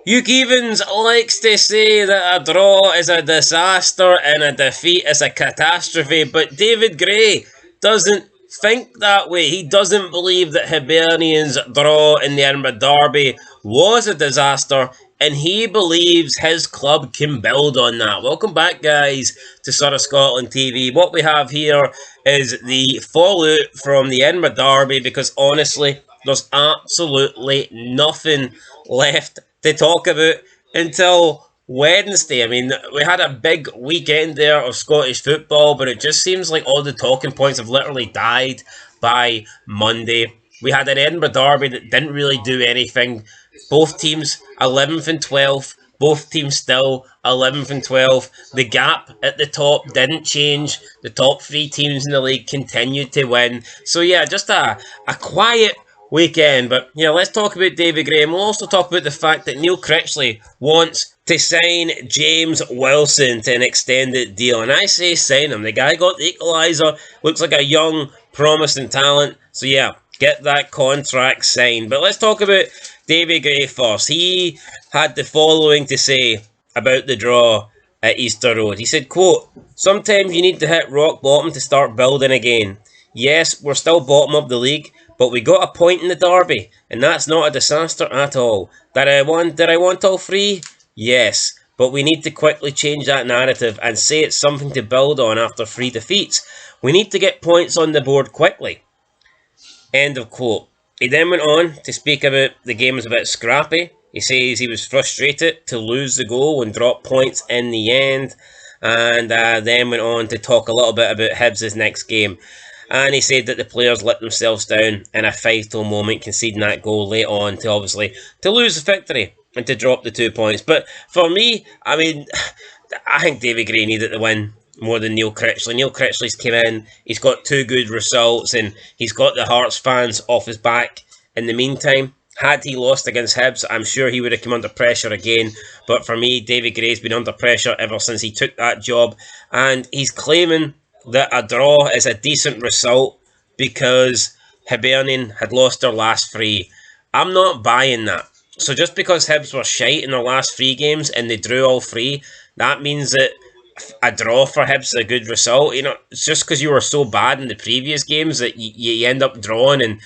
Hugh Evans likes to say that a draw is a disaster and a defeat is a catastrophe, but David Gray doesn't think that way. He doesn't believe that Hibernian's draw in the Edinburgh Derby was a disaster, and he believes his club can build on that. Welcome back, guys, to Sort of Scotland TV. What we have here is the fallout from the Edinburgh Derby, because honestly, there's absolutely nothing left to talk about until Wednesday. I mean, we had a big weekend there of Scottish football, but it just seems like all the talking points have literally died by Monday. We had an Edinburgh Derby that didn't really do anything. Both teams 11th and 12th. Both teams still 11th and 12th. The gap at the top didn't change. The top three teams in the league continued to win. So yeah, just a quiet weekend. But yeah, let's talk about David Gray. And we'll also talk about the fact that Neil Critchley wants to sign James Wilson to an extended deal. And I say sign him. The guy got the equaliser. Looks like a young, promising talent. So yeah, get that contract signed. But let's talk about David Gray first. He had the following to say about the draw at Easter Road. He said, quote, "Sometimes you need to hit rock bottom to start building again. Yes, we're still bottom of the league, but we got a point in the derby, and that's not a disaster at all. Did I want all three? Yes, but we need to quickly change that narrative and say it's something to build on after 3 defeats. We need to get points on the board quickly." End of quote. He then went on to speak about the game was a bit scrappy. He says he was frustrated to lose the goal and drop points in the end, and then went on to talk a little bit about Hibs' next game. And he said that the players let themselves down in a vital moment, conceding that goal late on to lose the victory and to drop the 2 points. But for me, I mean, I think David Gray needed to win more than Neil Critchley. Neil Critchley's came in, he's got 2 good results, and he's got the Hearts fans off his back in the meantime. Had he lost against Hibs, I'm sure he would have come under pressure again. But for me, David Gray's been under pressure ever since he took that job. And he's claiming that a draw is a decent result because Hibernian had lost their last 3. I'm not buying that. So just because Hibs were shite in their last 3 games and they drew all 3, that means that a draw for Hibs is a good result. You know, it's just because you were so bad in the previous games that you end up drawing and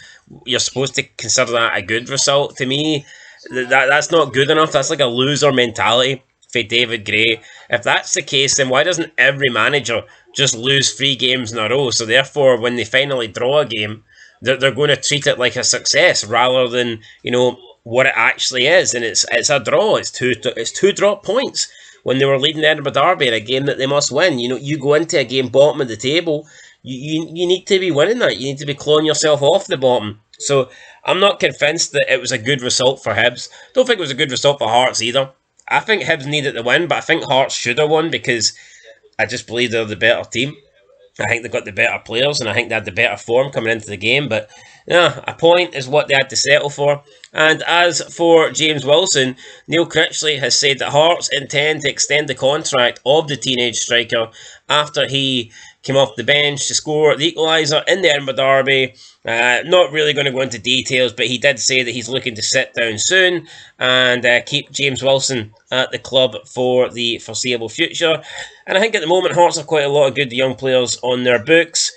you're supposed to consider that a good result. To me, that's not good enough. That's like a loser mentality for David Gray. If that's the case, then why doesn't every manager just lose 3 games in a row? So therefore, when they finally draw a game, they're going to treat it like a success rather than, you know, what it actually is. And it's a draw. It's two drop points when they were leading the Edinburgh Derby in a game that they must win. You know, you go into a game bottom of the table, you need to be winning that. You need to be clawing yourself off the bottom. So I'm not convinced that it was a good result for Hibs. Don't think it was a good result for Hearts either. I think Hibs needed to win, but I think Hearts should have won because I just believe they're the better team. I think they've got the better players, and I think they had the better form coming into the game. But yeah, a point is what they had to settle for. And as for James Wilson, Neil Critchley has said that Hearts intend to extend the contract of the teenage striker after he came off the bench to score the equaliser in the Edinburgh Derby. Not really going to go into details, but he did say that he's looking to sit down soon and keep James Wilson at the club for the foreseeable future. And I think at the moment Hearts have quite a lot of good young players on their books.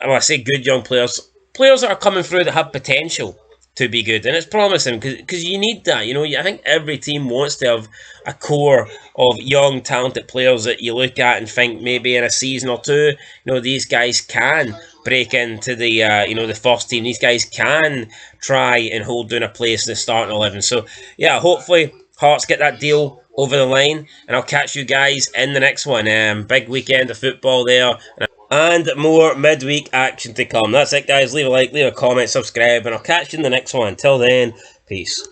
Well, I say good young players. Players that are coming through that have potential to be good, and it's promising because you need that. You know, I think every team wants to have a core of young, talented players that you look at and think maybe in a season or 2, you know, these guys can break into the the first team. These guys can try and hold down a place in the starting 11. So yeah, hopefully Hearts get that deal over the line, and I'll catch you guys in the next one. Big weekend of football there, and more midweek action to come. That's it, guys. Leave a like, leave a comment, subscribe, and I'll catch you in the next one. Until then, peace.